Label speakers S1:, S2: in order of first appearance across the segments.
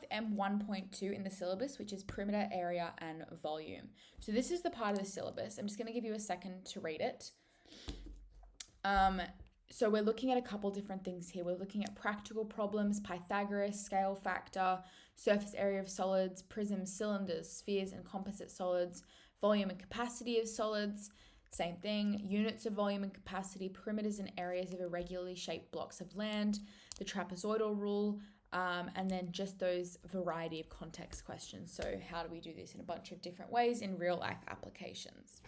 S1: with M1.2 in the syllabus, which is perimeter, area, and volume. So this is the part of the syllabus. I'm just going to give you a second to read it. So we're looking at a couple different things here. We're looking at practical problems, Pythagoras, scale factor, surface area of solids, prisms, cylinders, spheres, and composite solids, volume and capacity of solids, same thing, units of volume and capacity, perimeters and areas of irregularly shaped blocks of land, the trapezoidal rule, and then just those variety of context questions. So how do we do this in a bunch of different ways in real life applications?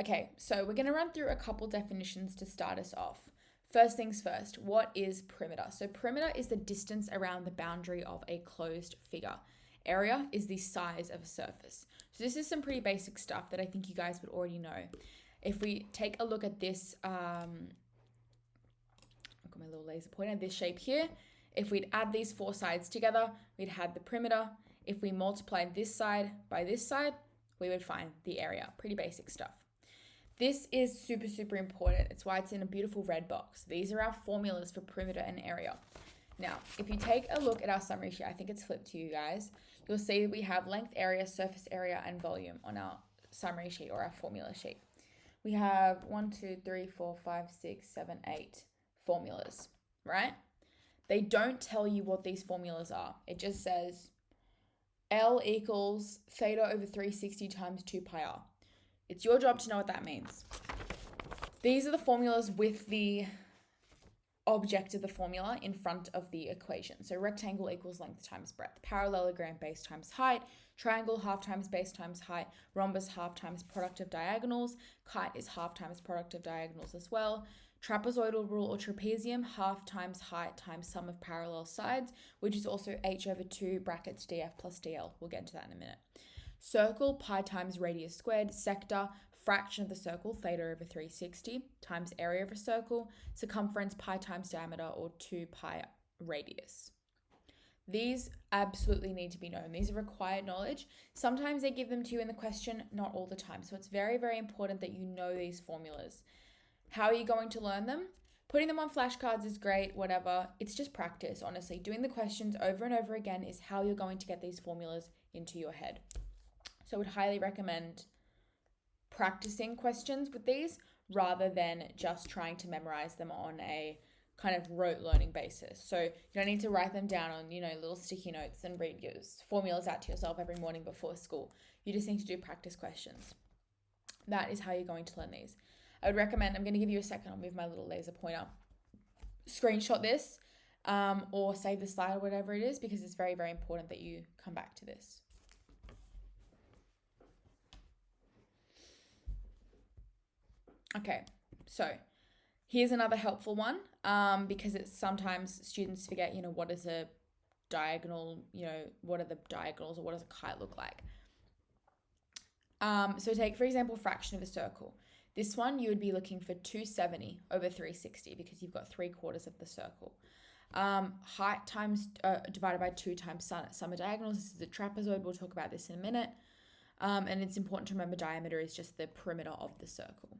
S1: Okay, so we're going to run through a couple definitions to start us off. First things first, what is perimeter? So perimeter is the distance around the boundary of a closed figure. Area is the size of a surface. So this is some pretty basic stuff that I think you guys would already know. If we take a look at this, I've got my little laser pointer, this shape here. If we'd add these four sides together, we'd have the perimeter. If we multiplied this side by this side, we would find the area. Pretty basic stuff. This is super, super important. It's why it's in a beautiful red box. These are our formulas for perimeter and area. Now, if you take a look at our summary sheet, I think it's flipped to you guys, you'll see that we have length, area, surface area, and volume on our summary sheet or our formula sheet. We have 1, 2, 3, 4, 5, 6, 7, 8 formulas, right? They don't tell you what these formulas are. It just says L equals theta over 360 times 2 pi r. It's your job to know what that means. These are the formulas with the object of the formula in front of the equation. So rectangle equals length times breadth, parallelogram base times height, triangle half times base times height, rhombus half times product of diagonals, kite is half times product of diagonals as well, trapezoidal rule or trapezium half times height times sum of parallel sides, which is also h over 2 brackets df plus dl. We'll get into that in a minute. Circle, pi times radius squared, sector, fraction of the circle, theta over 360, times area of a circle, circumference, pi times diameter, or 2 pi radius. These absolutely need to be known. These are required knowledge. Sometimes they give them to you in the question, not all the time. So it's very, very important that you know these formulas. How are you going to learn them? Putting them on flashcards is great, whatever. It's just practice, honestly. Doing the questions over and over again is how you're going to get these formulas into your head. So I would highly recommend practicing questions with these rather than just trying to memorize them on a kind of rote learning basis. So you don't need to write them down on, little sticky notes and read your formulas out to yourself every morning before school. You just need to do practice questions. That is how you're going to learn these. I would recommend, I'm going to give you a second, I'll move my little laser pointer. Screenshot this or save the slide or whatever it is, because it's very, very important that you come back to this. Okay, so here's another helpful one because it's sometimes students forget, what is a diagonal, what are the diagonals or what does a kite look like? So take, for example, fraction of a circle. This one, you would be looking for 270 over 360 because you've got 3/4 of the circle. Height times divided by 2 times sum of diagonals. This is a trapezoid. We'll talk about this in a minute. And it's important to remember diameter is just the perimeter of the circle.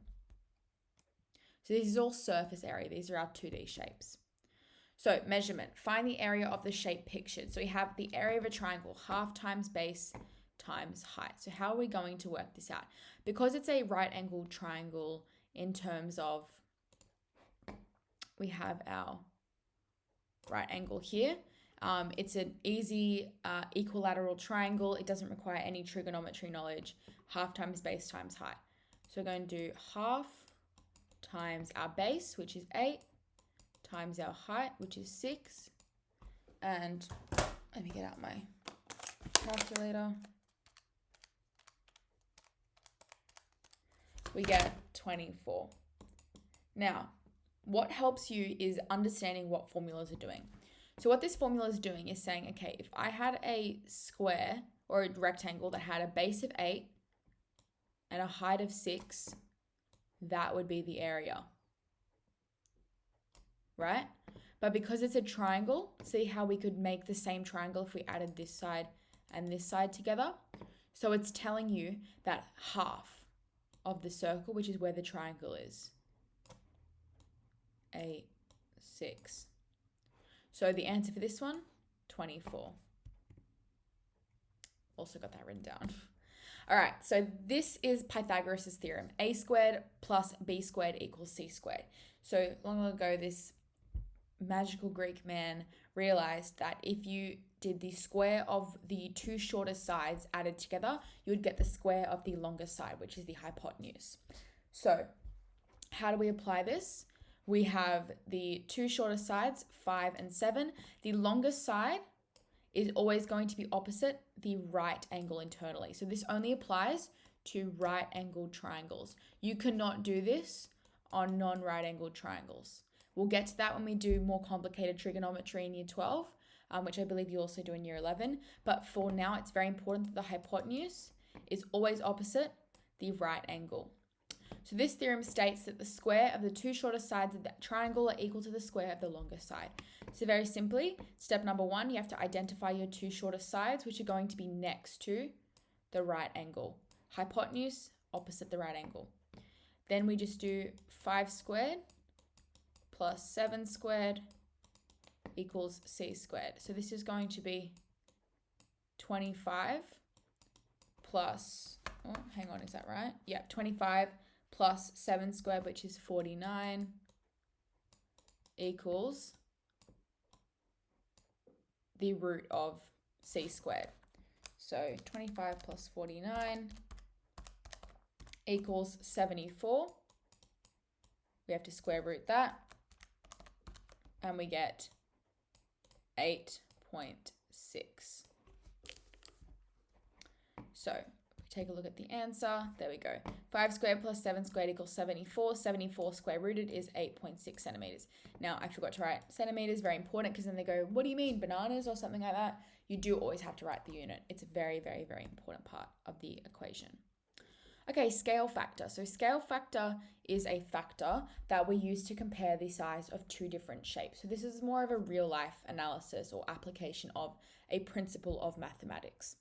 S1: So this is all surface area. These are our 2D shapes. So measurement, find the area of the shape pictured. So we have the area of a triangle, half times base times height. So how are we going to work this out? Because it's a right angled triangle in terms of, we have our right angle here. It's an easy equilateral triangle. It doesn't require any trigonometry knowledge. Half times base times height. So we're going to do half times our base, which is 8, times our height, which is 6. And let me get out my calculator. We get 24. Now, what helps you is understanding what formulas are doing. So what this formula is doing is saying, okay, if I had a square or a rectangle that had a base of 8 and a height of 6, that would be the area, right? But because it's a triangle, see how we could make the same triangle if we added this side and this side together? So it's telling you that half of the circle, which is where the triangle is, a 6. So the answer for this one, 24. Also got that written down. All right, so this is Pythagoras' theorem. A squared plus B squared equals C squared. So long ago, this magical Greek man realized that if you did the square of the two shortest sides added together, you would get the square of the longest side, which is the hypotenuse. So how do we apply this? We have the two shortest sides, 5 and 7. The longest side is always going to be opposite the right angle internally. So this only applies to right angled triangles. You cannot do this on non-right angled triangles. We'll get to that when we do more complicated trigonometry in year 12, which I believe you also do in year 11. But for now, it's very important that the hypotenuse is always opposite the right angle. So this theorem states that the square of the two shortest sides of that triangle are equal to the square of the longest side. So very simply, step number 1, you have to identify your two shortest sides, which are going to be next to the right angle. Hypotenuse, opposite the right angle. Then we just do 5 squared plus 7 squared equals C squared. So this is going to be 25 plus, oh, hang on, is that right? Yeah, 25 plus 7 squared, which is 49, equals the root of C squared. So 25 plus 49 equals 74. We have to square root that, and we get 8.6. So take a look at the answer. There we go. 5 squared plus 7 squared equals 74. 74 square rooted is 8.6 centimeters. Now, I forgot to write centimeters, very important, because then they go, what do you mean, bananas or something like that? You do always have to write the unit. It's a very, very, very important part of the equation. Okay, scale factor. So scale factor is a factor that we use to compare the size of two different shapes. So this is more of a real life analysis or application of a principle of mathematics.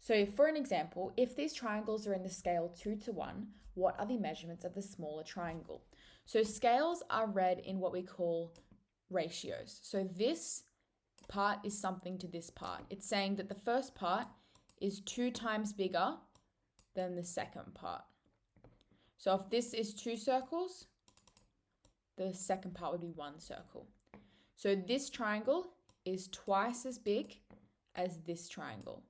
S1: So for an example, if these triangles are in the scale 2:1, what are the measurements of the smaller triangle? So scales are read in what we call ratios. So this part is something to this part. It's saying that the first part is 2 times bigger than the second part. So if this is 2 circles, the second part would be 1 circle. So this triangle is twice as big as this triangle.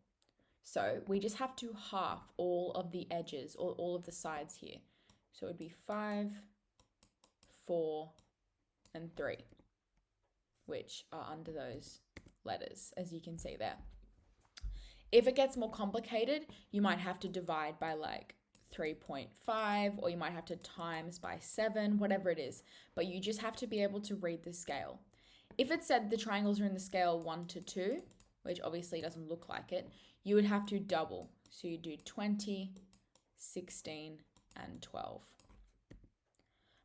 S1: So we just have to half all of the edges or all of the sides here. So it would be 5, 4, and 3, which are under those letters, as you can see there. If it gets more complicated, you might have to divide by like 3.5, or you might have to times by 7, whatever it is. But you just have to be able to read the scale. If it said the triangles are in the scale 1:2, which obviously doesn't look like it, you would have to double. So you do 20, 16, and 12.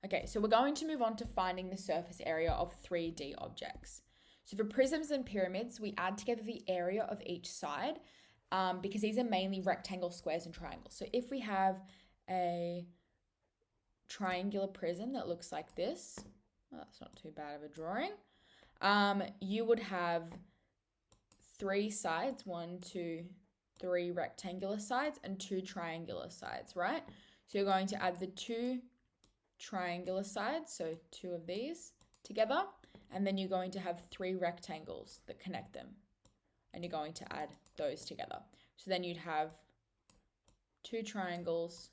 S1: Okay, so we're going to move on to finding the surface area of 3D objects. So for prisms and pyramids, we add together the area of each side because these are mainly rectangle, squares, and triangles. So if we have a triangular prism that looks like this, well, that's not too bad of a drawing, you would have 3 sides, 1, 2, 3 rectangular sides and 2 triangular sides, right? So you're going to add the 2 triangular sides, so 2 of these together, and then you're going to have 3 rectangles that connect them, and you're going to add those together. So then you'd have 2 triangles,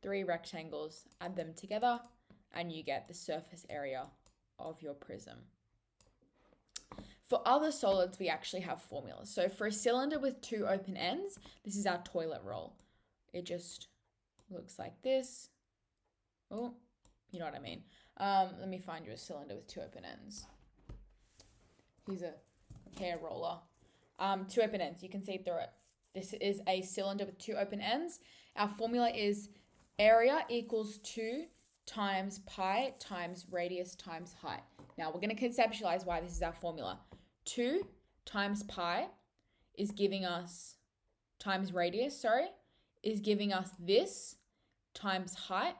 S1: 3 rectangles, add them together, and you get the surface area of your prism. For other solids, we actually have formulas. So for a cylinder with 2 open ends, this is our toilet roll. It just looks like this. Oh, you know what I mean. Let me find you a cylinder with 2 open ends. Here's a hair roller. 2 open ends, you can see through it. This is a cylinder with 2 open ends. Our formula is area equals 2 times pi times radius times height. Now we're going to conceptualize why this is our formula. 2 times pi is giving us, times radius, is giving us this, times height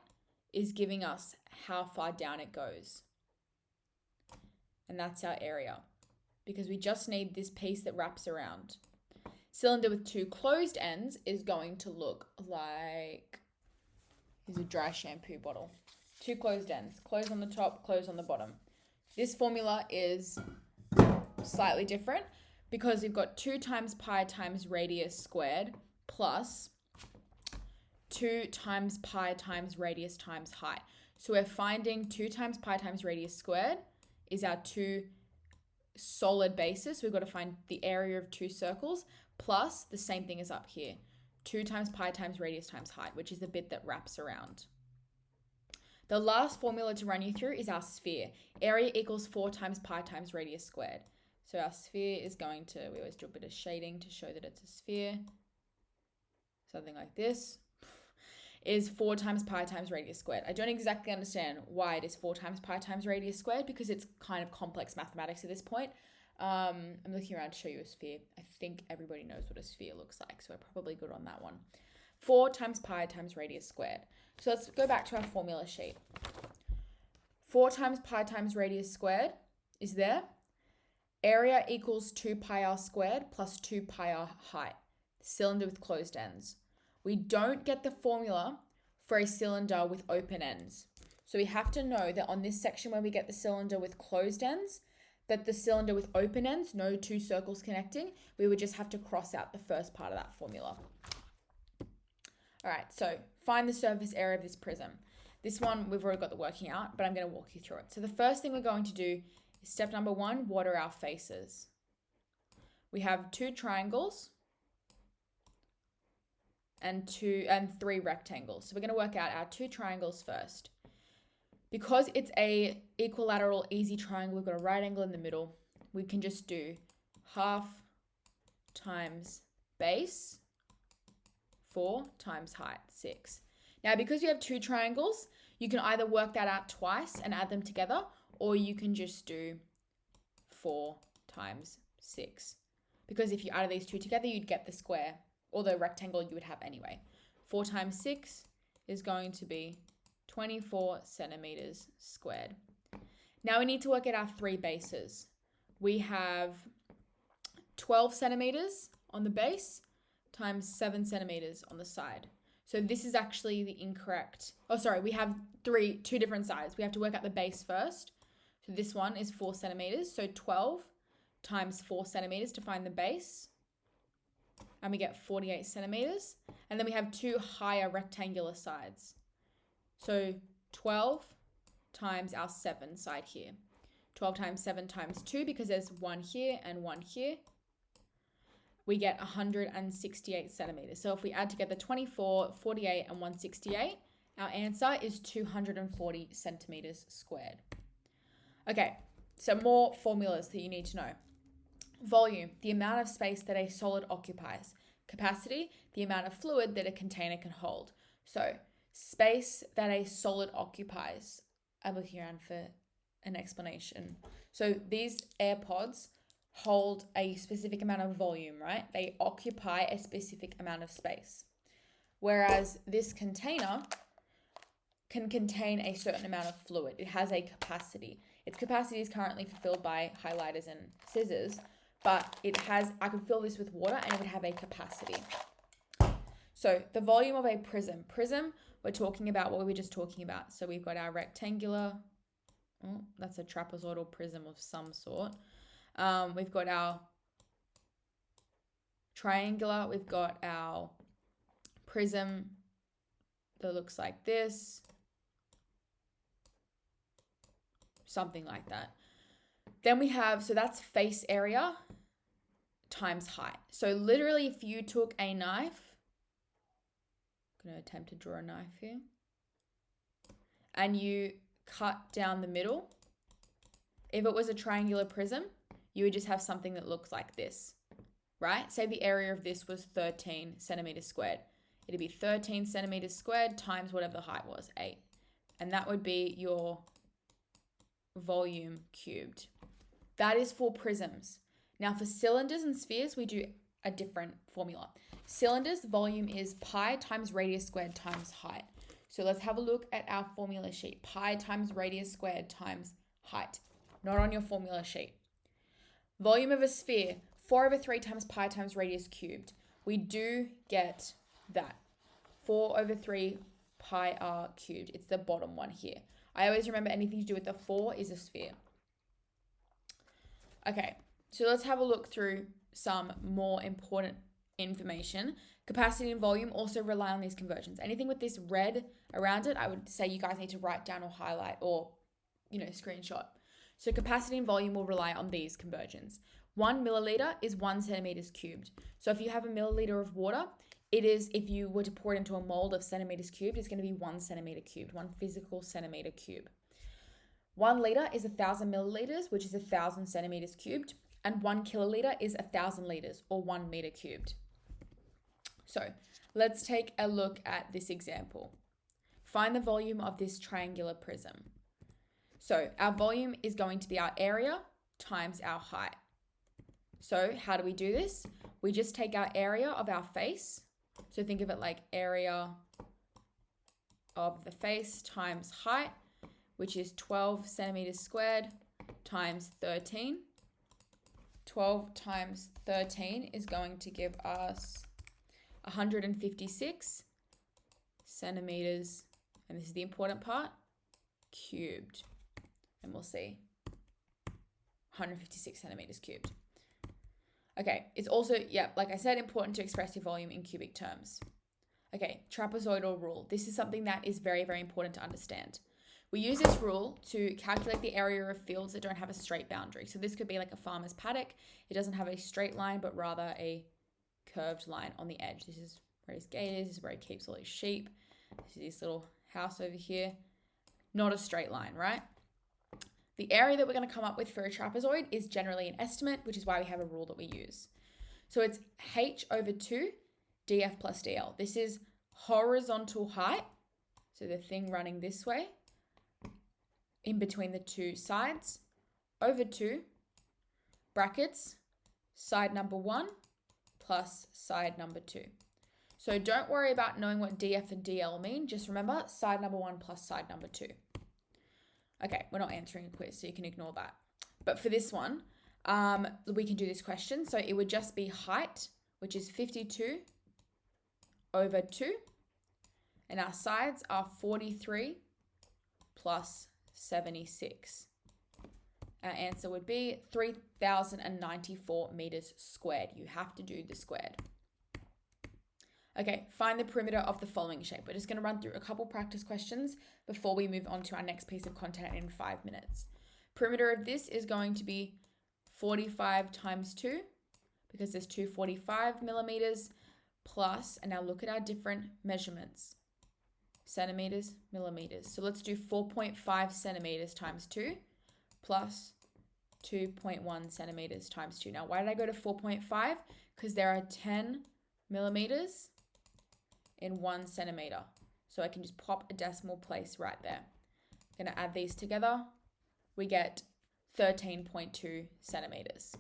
S1: is giving us how far down it goes. and that's our area, because we just need this piece that wraps around. Cylinder with 2 closed ends is going to look like, here's a dry shampoo bottle. 2 closed ends, closed on the top, closed on the bottom. This formula is slightly different because we've got 2 times pi times radius squared plus 2 times pi times radius times height. So we're finding 2 times pi times radius squared is our 2 solid bases. We've got to find the area of 2 circles plus the same thing as up here. 2 times pi times radius times height, which is the bit that wraps around. The last formula to run you through is our sphere. Area equals 4 times pi times radius squared. So our sphere is going to, we always do a bit of shading to show that it's a sphere. Something like this is 4 times pi times radius squared. I don't exactly understand why it is 4 times pi times radius squared because it's kind of complex mathematics at this point. I'm looking around to show you a sphere. I think everybody knows what a sphere looks like, so we're probably good on that one. 4 times pi times radius squared. So let's go back to our formula sheet. 4 times pi times radius squared is there. Area equals 2 pi r squared plus 2 pi r height. Cylinder with closed ends. We don't get the formula for a cylinder with open ends. So we have to know that on this section where we get the cylinder with closed ends, that the cylinder with open ends, no 2 circles connecting, we would just have to cross out the first part of that formula. All right, so find the surface area of this prism. This one, we've already got the working out, but I'm going to walk you through it. So the first thing we're going to do is step number 1, what are our faces? We have 2 triangles and 3 rectangles. So we're going to work out our 2 triangles first. Because it's a equilateral easy triangle, we've got a right angle in the middle, we can just do half times base, 4 times height, 6. Now, because we have 2 triangles, you can either work that out twice and add them together, or you can just do 4 times 6. Because if you added these 2 together, you'd get the square, or the rectangle you would have anyway. 4 times 6 is going to be 24 centimeters squared. Now we need to work out our 3 bases. We have 12 centimeters on the base times 7 centimeters on the side. So this is actually the incorrect, we have 2 different sides. We have to work out the base first. So this one is 4 centimeters. So 12 times 4 centimeters to find the base. And we get 48 centimeters. And then we have 2 higher rectangular sides. So 12 times our 7 side here. 12 times 7 times 2, because there's 1 here and 1 here. We get 168 centimeters. So if we add together 24, 48, and 168, our answer is 240 centimeters squared. Okay, so more formulas that you need to know. Volume, the amount of space that a solid occupies. Capacity, the amount of fluid that a container can hold. So space that a solid occupies. I'm looking around for an explanation. So these AirPods hold a specific amount of volume, right? They occupy a specific amount of space. Whereas this container can contain a certain amount of fluid. It has a capacity. Its capacity is currently fulfilled by highlighters and scissors, but I could fill this with water and it would have a capacity. So the volume of a prism. Prism, we're talking about what we were just talking about. So we've got our rectangular, that's a trapezoidal prism of some sort. We've got our triangular, we've got our prism that looks like this, something like that. Then we have, so that's face area times height. So literally if you took a knife, I'm going to attempt to draw a knife here, and you cut down the middle, if it was a triangular prism, you would just have something that looks like this, right? Say the area of this was 13 centimeters squared. It'd be 13 centimeters squared times whatever the height was, 8. And that would be your volume cubed. That is for prisms. Now for cylinders and spheres, we do a different formula. Cylinders, volume is pi times radius squared times height. So let's have a look at our formula sheet. Pi times radius squared times height. not on your formula sheet. Volume of a sphere, 4 over 3 times pi times radius cubed. We do get that. 4 over 3 pi r cubed. It's the bottom one here. I always remember anything to do with the 4 is a sphere. Okay, so let's have a look through some more important information. Capacity and volume also rely on these conversions. Anything with this red around it, I would say you guys need to write down or highlight or, screenshot. So capacity and volume will rely on these conversions. 1 milliliter is 1 centimeters cubed. So if you have a milliliter of water, it is, if you were to pour it into a mold of centimeters cubed, it's going to be 1 centimeter cubed, 1 physical centimeter cube. 1 liter is 1,000 milliliters, which is 1,000 centimeters cubed. And 1 kiloliter is 1,000 liters, or 1 meter cubed. So let's take a look at this example. Find the volume of this triangular prism. So our volume is going to be our area times our height. So how do we do this? We just take our area of our face. So think of it like area of the face times height, which is 12 centimeters squared times 13. 12 times 13 is going to give us 156 centimeters, and this is the important part, cubed. And we'll see 156 centimeters cubed. Okay, it's also, like I said, important to express your volume in cubic terms. Okay, trapezoidal rule. This is something that is very, very important to understand. We use this rule to calculate the area of fields that don't have a straight boundary. So this could be like a farmer's paddock. It doesn't have a straight line, but rather a curved line on the edge. This is where his gate is. This is where he keeps all his sheep. This is his little house over here. Not a straight line, right? The area that we're going to come up with for a trapezoid is generally an estimate, which is why we have a rule that we use. So it's h over 2 df plus dl. This is horizontal height, so the thing running this way, in between the two sides, over 2, brackets, side number 1 plus side number 2. So don't worry about knowing what df and dl mean. Just remember side number 1 plus side number 2. Okay, we're not answering a quiz, so you can ignore that. But for this one, we can do this question. So it would just be height, which is 52 over 2. And our sides are 43 plus 76. Our answer would be 3,094 meters squared. You have to do the squared. Okay, find the perimeter of the following shape. We're just going to run through a couple practice questions before we move on to our next piece of content in 5 minutes. Perimeter of this is going to be 45 times 2, because there's 245 millimeters, plus, and now look at our different measurements. Centimeters, millimeters. So let's do 4.5 centimeters times 2 plus 2.1 centimeters times 2. Now, why did I go to 4.5? Because there are 10 millimeters in 1 centimeter. So I can just pop a decimal place right there. I'm going to add these together. We get 13.2 centimeters.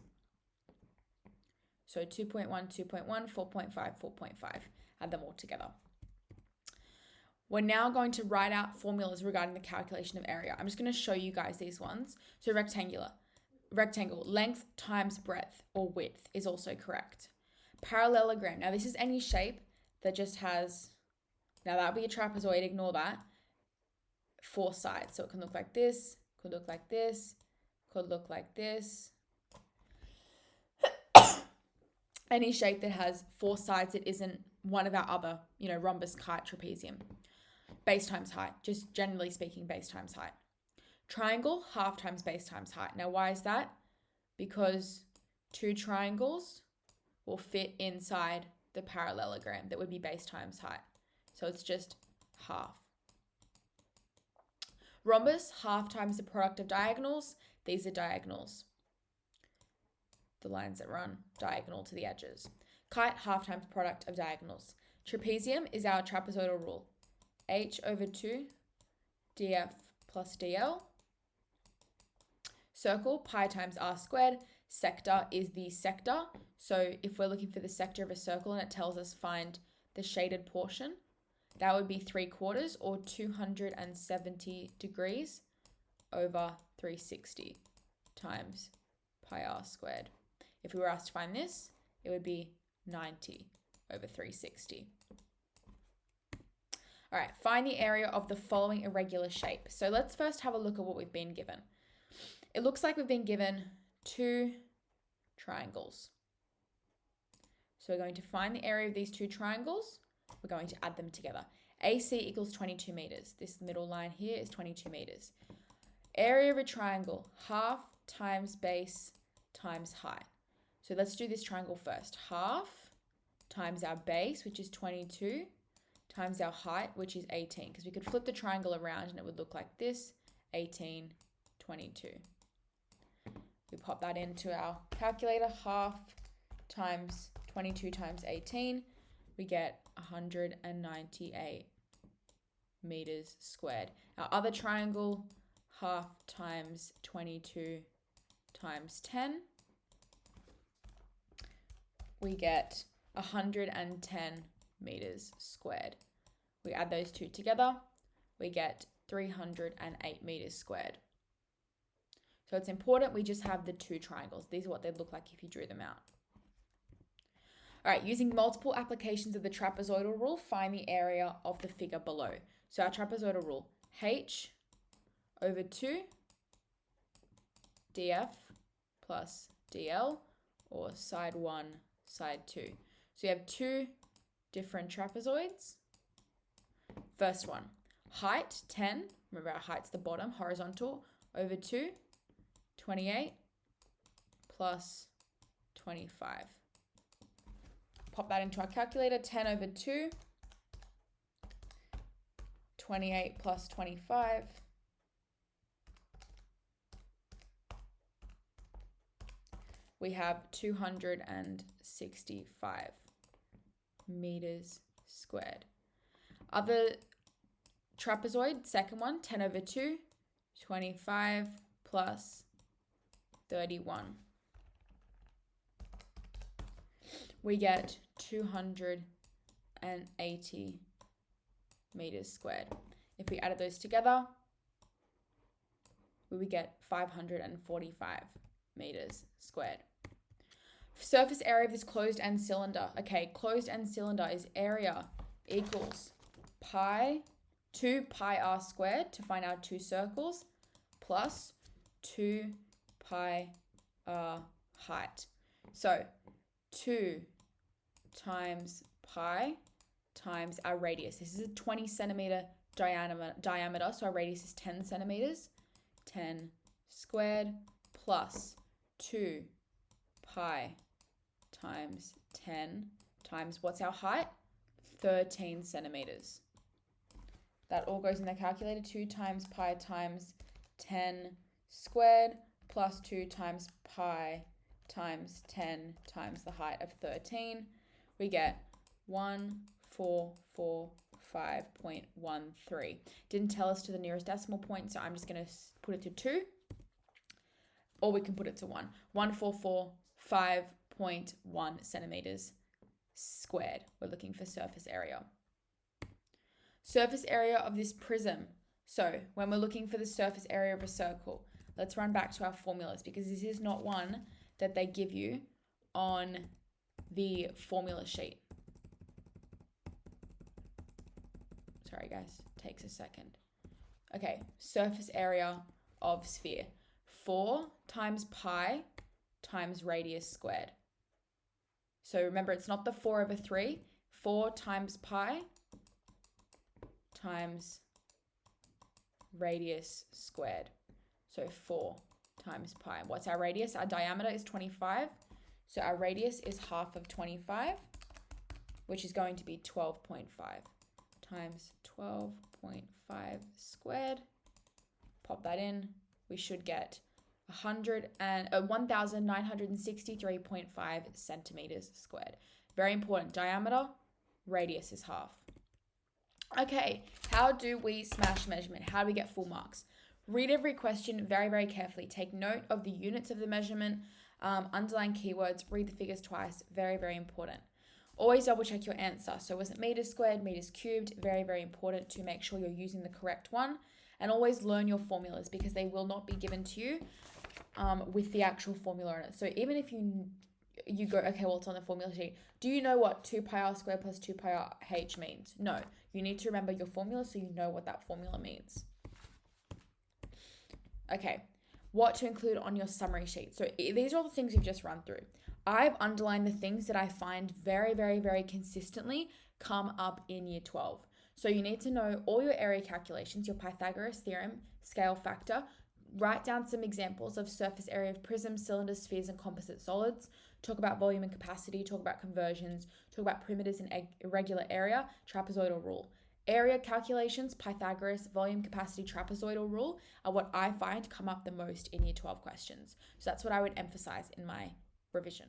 S1: So 2.1, 2.1, 4.5, 4.5. Add them all together. We're now going to write out formulas regarding the calculation of area. I'm just going to show you guys these ones. So rectangle, length times breadth or width is also correct. Parallelogram. Now this is any shape that just has, now that would be a trapezoid, ignore that, 4 sides. So it can look like this, could look like this, could look like this. Any shape that has 4 sides that isn't one of our other, rhombus, kite, trapezium. Base times height, just generally speaking, base times height. Triangle, half times base times height. Now why is that? Because 2 triangles will fit inside the parallelogram. That would be base times height. So it's just half. Rhombus, half times the product of diagonals. These are diagonals. The lines that run diagonal to the edges. Kite, half times product of diagonals. Trapezium is our trapezoidal rule. H over 2 df plus dl. Circle, pi times r squared. Sector is the sector. So if we're looking for the sector of a circle and it tells us find the shaded portion, that would be 3/4 or 270 degrees over 360. times pi r squared. If we were asked to find this, it would be 90 over 360. All right, find the area of the following irregular shape. So let's first have a look at what we've been given. It looks like we've been given two triangles. So we're going to find the area of these two triangles. We're going to add them together. AC equals 22 meters. This middle line here is 22 meters. Area of a triangle, half times base times height. So let's do this triangle first. Half times our base, which is 22, times our height, which is 18, because we could flip the triangle around and it would look like this, 18, 22. We pop that into our calculator, half times 22 times 18, we get 198 meters squared. Our other triangle, half times 22 times 10, we get 110 meters squared. We add those two together, we get 308 meters squared. So it's important we just have the two triangles. These are what they'd look like if you drew them out. All right, using multiple applications of the trapezoidal rule, find the area of the figure below. So our trapezoidal rule, h over 2 df plus dl, or side 1, side 2. So you have two different trapezoids. First one, height 10, remember our height's the bottom, horizontal, over 2, 28 plus 25. Pop that into our calculator, 10 over 2, 28 plus 25. We have 265 meters squared. Other trapezoid, second one, 10 over 2, 25 plus 31. We get 280 meters squared. If we added those together, we would get 545 meters squared. Surface area of this closed end cylinder. Okay, closed end cylinder is area equals 2 pi r squared to find our two circles, plus 2 pi r height. So 2 times pi times our radius. This is a 20 centimeter diameter, so our radius is 10 centimeters. 10 squared plus 2 pi times 10 times what's our height? 13 centimeters. That all goes in the calculator. 2 times pi times 10 squared plus 2 times pi times 10 times the height of 13. We get 1445.13. Didn't tell us to the nearest decimal point, so I'm just going to put it to 2. Or we can put it to 1. 1445.1 centimeters squared. We're looking for surface area. Surface area of this prism. So when we're looking for the surface area of a circle, let's run back to our formulas, because this is not one that they give you on the formula sheet. Sorry guys, takes a second. Okay, surface area of sphere. 4 times pi times radius squared. So remember, it's not the 4 over 3. 4 times pi times radius squared. So 4 times pi. What's our radius? Our diameter is 25. So our radius is half of 25, which is going to be 12.5 times 12.5 squared. Pop that in. We should get 1,963.5 centimeters squared. Very important. Diameter, radius is half. Okay, how do we smash measurement? How do we get full marks? Read every question very, very carefully. Take note of the units of the measurement, underline keywords, read the figures twice. Very, very important. Always double check your answer. So was it meters squared, meters cubed? Very, very important to make sure you're using the correct one. And always learn your formulas, because they will not be given to you with the actual formula in it. So even if you go, okay, well, it's on the formula sheet. Do you know what 2 pi r squared plus 2 pi r h means? No. You need to remember your formula so you know what that formula means. Okay, what to include on your summary sheet. So these are all the things we've just run through. I've underlined the things that I find very, very, very consistently come up in year 12. So you need to know all your area calculations, your Pythagoras theorem, scale factor. Write down some examples of surface area of prisms, cylinders, spheres, and composite solids. Talk about volume and capacity, talk about conversions, talk about perimeters and irregular area, trapezoidal rule. Area calculations, Pythagoras, volume, capacity, trapezoidal rule are what I find come up the most in year 12 questions. So that's what I would emphasize in my revision.